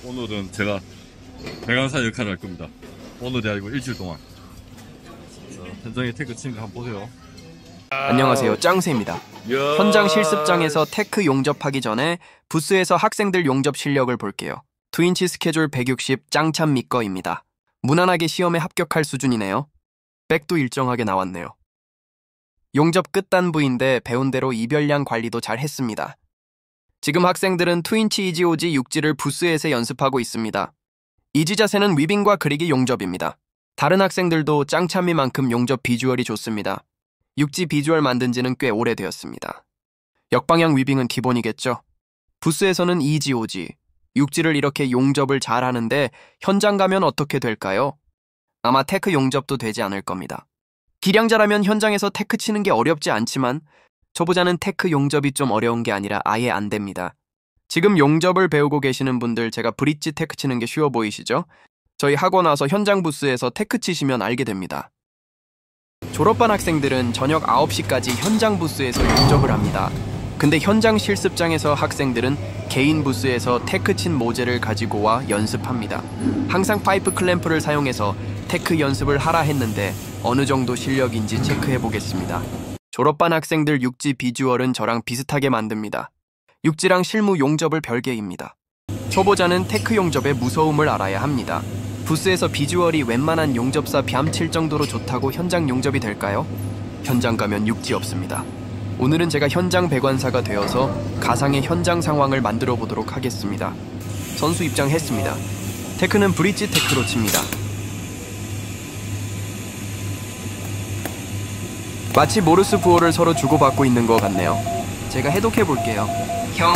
오늘은 제가 배관사 역할을 할 겁니다. 오늘이 아니고 일주일 동안. 현장에 테크 치는 거 한번 보세요. 안녕하세요, 짱새입니다. 현장 실습장에서 테크 용접하기 전에 부스에서 학생들 용접 실력을 볼게요. 투인치 스케줄 160 짱참 미꺼입니다. 무난하게 시험에 합격할 수준이네요. 백도 일정하게 나왔네요. 용접 끝단부인데 배운 대로 이별량 관리도 잘 했습니다. 지금 학생들은 투인치 이지오지 육지를 부스에서 연습하고 있습니다. 이지 자세는 위빙과 그리기 용접입니다. 다른 학생들도 짱참미만큼 용접 비주얼이 좋습니다. 육지 비주얼 만든 지는 꽤 오래되었습니다. 역방향 위빙은 기본이겠죠. 부스에서는 이지오지, 육지를 이렇게 용접을 잘 하는데 현장 가면 어떻게 될까요? 아마 테크 용접도 되지 않을 겁니다. 기량자라면 현장에서 테크 치는 게 어렵지 않지만 초보자는 테크 용접이 좀 어려운 게 아니라 아예 안 됩니다. 지금 용접을 배우고 계시는 분들 제가 브릿지 테크 치는 게 쉬워 보이시죠? 저희 학원 와서 현장 부스에서 테크 치시면 알게 됩니다. 졸업반 학생들은 저녁 9시까지 현장 부스에서 용접을 합니다. 근데 현장 실습장에서 학생들은 개인 부스에서 테크 친 모재를 가지고 와 연습합니다. 항상 파이프 클램프를 사용해서 테크 연습을 하라 했는데 어느 정도 실력인지 체크해 보겠습니다. 졸업반 학생들 육지 비주얼은 저랑 비슷하게 만듭니다. 육지랑 실무 용접을 별개입니다. 초보자는 테크 용접의 무서움을 알아야 합니다. 부스에서 비주얼이 웬만한 용접사 뺨칠 정도로 좋다고 현장 용접이 될까요? 현장 가면 육지 없습니다. 오늘은 제가 현장 배관사가 되어서 가상의 현장 상황을 만들어 보도록 하겠습니다. 선수 입장했습니다. 테크는 브릿지 테크로 칩니다. 마치 모르스 부호를 서로 주고받고 있는 것 같네요. 제가 해독해 볼게요. 형,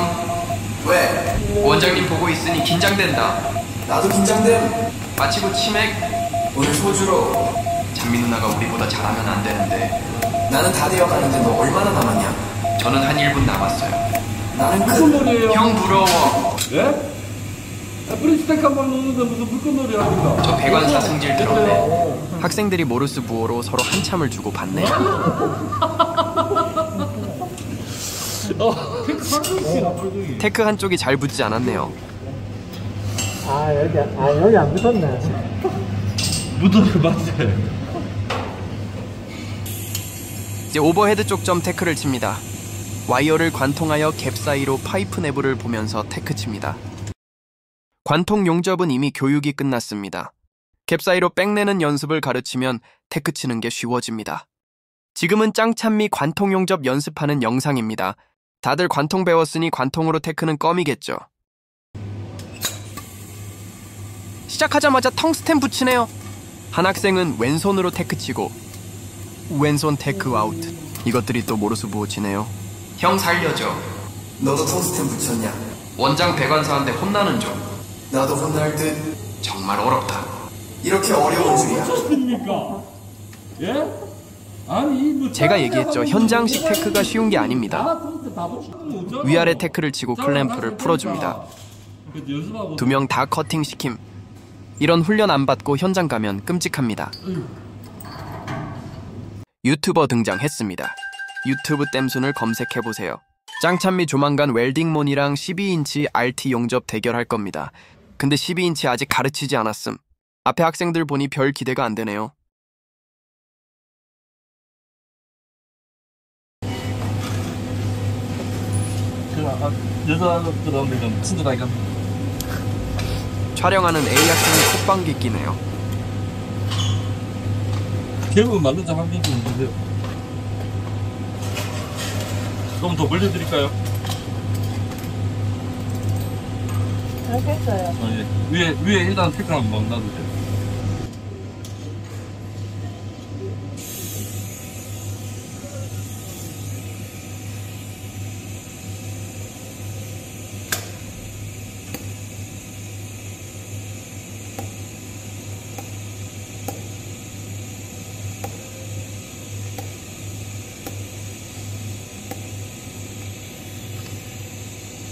왜? 원장님 보고 있으니 긴장된다. 나도 긴장됨. 마치고 치맥. 오늘 소주로. 장미 누나가 우리보다 잘하면 안 되는데. 나는 다 되어가는데 너 얼마나 남았냐? 저는 한 1분 남았어요. 나는 무슨 놀이에요? 형 부러워. 예? 브릿지텍 한 번 넣는데 무슨 불꽃놀이 합니까? 저 배관사 승질 들었네. 학생들이 모르스 부호로 서로 한참을 주고 받네요. 테크 한쪽이 잘 붙지 않았네요. 여기 안 붙었네. 묻어서 맞아요. 이제 오버헤드 쪽점 테크를 칩니다. 와이어를 관통하여 갭 사이로 파이프 내부를 보면서 테크 칩니다. 관통 용접은 이미 교육이 끝났습니다. 갭 사이로 백내는 연습을 가르치면 테크 치는 게 쉬워집니다. 지금은 짱찬미 관통 용접 연습하는 영상입니다. 다들 관통 배웠으니 관통으로 테크는 껌이겠죠. 시작하자마자 텅스텐 붙이네요. 한 학생은 왼손으로 테크 치고 왼손 테크 아웃. 이것들이 또 모르스 부호 치네요. 형 살려줘. 너도 텅스텐 붙였냐? 원장 배관사한테 혼나는 중. 나도 혼날 듯. 정말 어렵다. 이렇게 어려운 줄이야. 어떻습니까? 예? 아니 뭐 제가 얘기했죠. 현장식 테크가 쉬운 게 아닙니다. 위아래 테크를 치고 클램프를 풀어줍니다. 2명 다 커팅 시킴. 이런 훈련 안 받고 현장 가면 끔찍합니다. 유튜버 등장했습니다. 유튜브 땜순을 검색해보세요. 짱찬미 조만간 웰딩몬이랑 12인치 RT 용접 대결할 겁니다. 근데 12인치 아직 가르치지 않았음. 앞에 학생들 보니 별 기대가 안 되네요. 여자들은 지금 친절하게 촬영하는 A 학생이 콧방귀 끼네요. 대부분 만든 점 한 번 좀 주세요. 좀 더 벌려드릴까요? 알겠어요. 예. 위에 일단 테크 한번 놔두세요.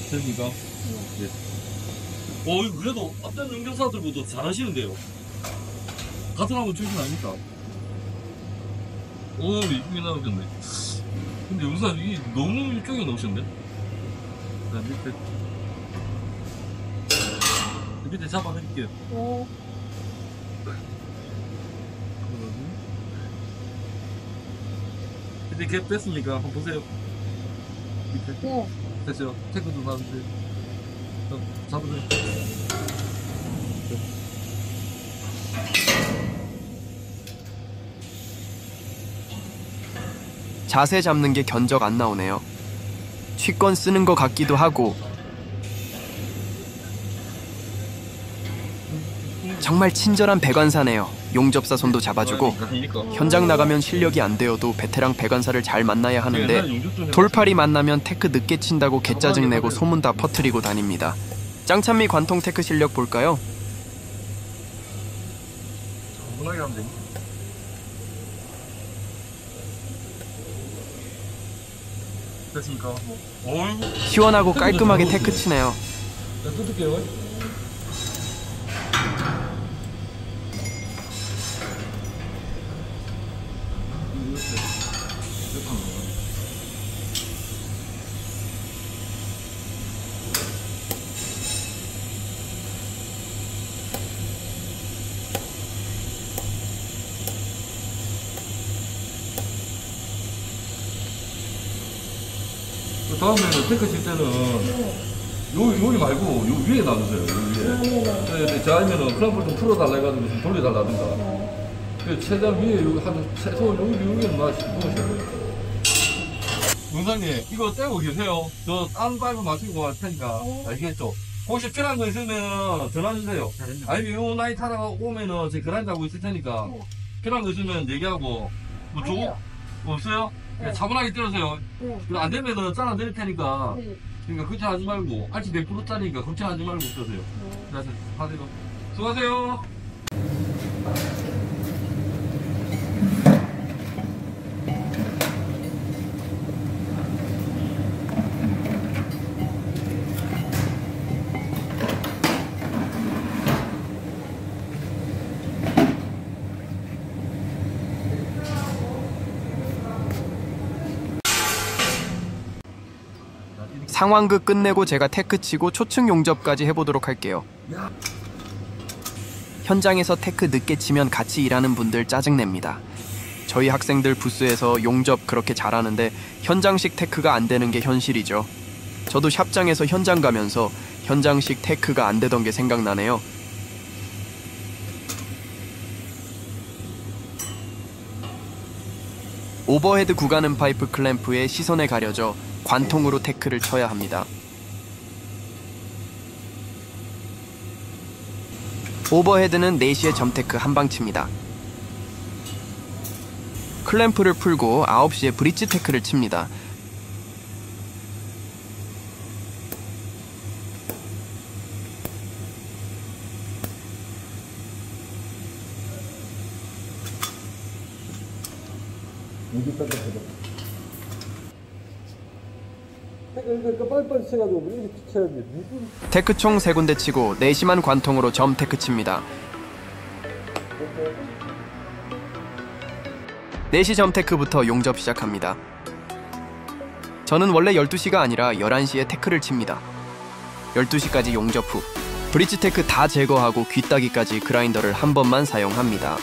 됩니까? 네. 그래도 앞전 연결사들보다 잘하시는데요. 같은 학원 출신 아닙니까? 이쁘게 나오셨네. 근데 영상 이게 너무 이쪽에 나오셨네? 자, 밑에. 밑에 잡아드릴게요. 이제 갭 됐으니까 한번 보세요. 밑에. 됐어요. 태그도 나는데. 잡으세요. 자세 잡는 게 견적 안 나오네요. 취권 쓰는 것 같기도 하고 정말 친절한 배관사네요. 용접사 손도 잡아주고 현장 나가면 실력이 안 되어도 베테랑 배관사를 잘 만나야 하는데 돌팔이 만나면 테크 늦게 친다고 개짜증 내고 소문 다 퍼뜨리고 다닙니다. 짱찬미 관통 테크 실력 볼까요? 편하게 하면 되니? 됐습니까? 시원하고 깔끔하게 테크 치네요. 자, 뜯을게요. 그 다음에는 테크 칠 때는 여기 말고 요 위에 놔두세요. 요 위에. 네. 저 아니면은 클램프를 좀 풀어달라 해가지고 좀 돌려달라든가. 그 최대한 위에 여기 한 최소 여기에 놓으셔야 돼요. 용사님 이거 떼고 계세요. 저 딴 파이프 맞추고 갈 테니까 알겠죠? 혹시 필요한 거 있으면 전화 주세요. 아니면 요 나이 타다가 오면은 제 그라인드 하고 있을 테니까 필요한 거 있으면 얘기하고 뭐 저거 없어요? 네. 차분하게 때려세요. 안 되면은 짠 안 드릴 테니까. 그러니까 걱정하지 말고 알치 100%짜리니까 걱정하지 말고 쓰세요. 그래서 하세요. 수고하세요. 상황극 끝내고 제가 테크 치고 초층 용접까지 해보도록 할게요. 현장에서 테크 늦게 치면 같이 일하는 분들 짜증냅니다. 저희 학생들 부스에서 용접 그렇게 잘하는데 현장식 테크가 안 되는 게 현실이죠. 저도 샵장에서 현장 가면서 현장식 테크가 안 되던 게 생각나네요. 오버헤드 구가는 파이프 클램프에 시선에 가려져 관통으로 테크를 쳐야 합니다. 오버헤드는 4시에 점테크 한방 칩니다. 클램프를 풀고 9시에 브릿지 테크를 칩니다. 빨리빨리 쳐가지고 이렇게 쳐야지. 테크 총 3군데 치고 4시만 관통으로 점 테크 칩니다. 4시 점 테크부터 용접 시작합니다. 저는 원래 12시가 아니라 11시에 테크를 칩니다. 12시까지 용접 후 브릿지 테크 다 제거하고 귀따기까지 그라인더를 한 번만 사용합니다.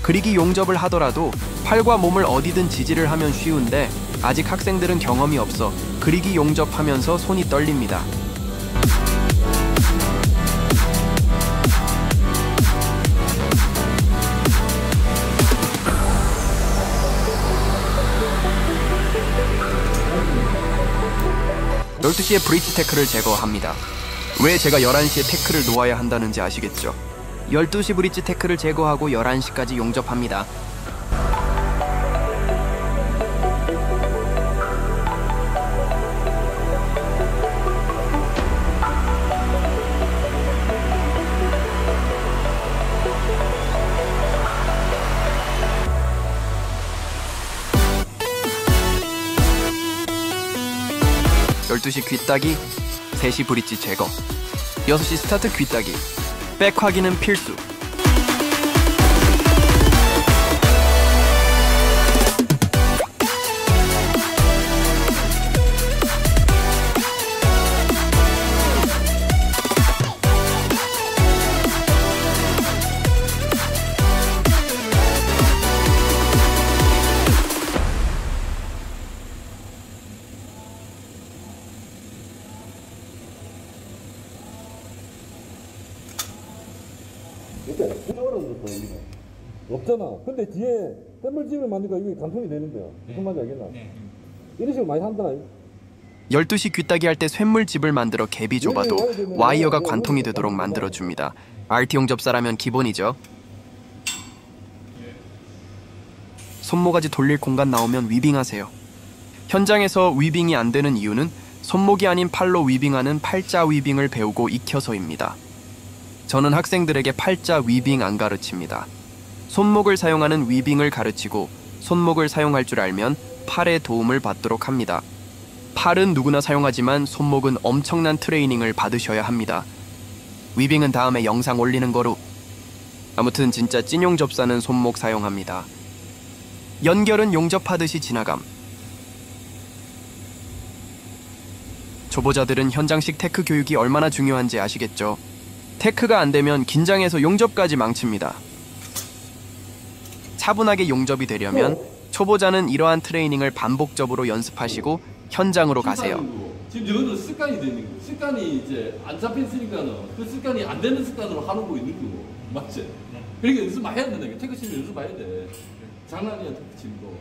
그리기 용접을 하더라도 팔과 몸을 어디든 지지를 하면 쉬운데 아직 학생들은 경험이 없어 그리기 용접하면서 손이 떨립니다. (12시에) 12시에 브릿지 테크를 제거합니다. 왜 제가 11시에 테크를 놓아야 한다는지 아시겠죠? 12시 브릿지 테크를 제거하고 11시까지 용접합니다. 12시 귀따기, 3시 브릿지 제거, 6시 스타트 귀따기, 백 확인은 필수. 이렇게 어려워졌어 여기는. 없잖아. 근데 뒤에 땜물집을 만드니까 이게 감통이 되는데요. 무슨 말인지 알겠나? 이런 식으로 많이 한다. 12시 귀따기 할 때 쇳물집을 만들어 갭이 좁아도 와이어가 관통이 되도록 만들어줍니다. RT 용접사라면 기본이죠. 손모가지 돌릴 공간 나오면 위빙하세요. 현장에서 위빙이 안 되는 이유는 손목이 아닌 팔로 위빙하는 팔자 위빙을 배우고 익혀서입니다. 저는 학생들에게 팔자 위빙 안 가르칩니다. 손목을 사용하는 위빙을 가르치고 손목을 사용할 줄 알면 팔의 도움을 받도록 합니다. 팔은 누구나 사용하지만 손목은 엄청난 트레이닝을 받으셔야 합니다. 위빙은 다음에 영상 올리는 거로. 아무튼 진짜 찐용 접사는 손목 사용합니다. 연결은 용접하듯이 지나감. 초보자들은 현장식 테크 교육이 얼마나 중요한지 아시겠죠? 테크가 안 되면 긴장해서 용접까지 망칩니다. 차분하게 용접이 되려면 초보자는 이러한 트레이닝을 반복적으로 연습하시고 현장으로 가세요. 지금 이거는 습관이 되는 거고, 습관이 이제 안 잡혔으니까는 그 습관이 안 되는 습관으로 하고 있는 거고, 맞지? 그러니까 연습 많이 해야 된다. 테크 치면 연습 많이 해야 돼. 장난이야, 테크 치는 거.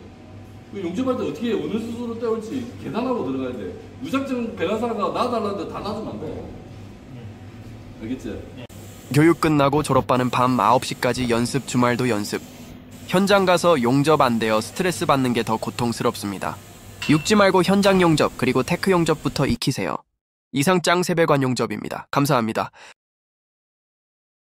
그 용접할 때 어떻게 어느 수소로 때울지 계산하고 들어가야 돼. 무작정 배가사가 놔달라는데 다 놔주면 안 돼. 알겠지? 교육 끝나고 졸업반은 밤 9시까지 연습, 주말도 연습. 현장 가서 용접 안 되어 스트레스 받는 게 더 고통스럽습니다. 육지 말고 현장 용접 그리고 테크 용접부터 익히세요. 이상 짱세배관 용접입니다. 감사합니다.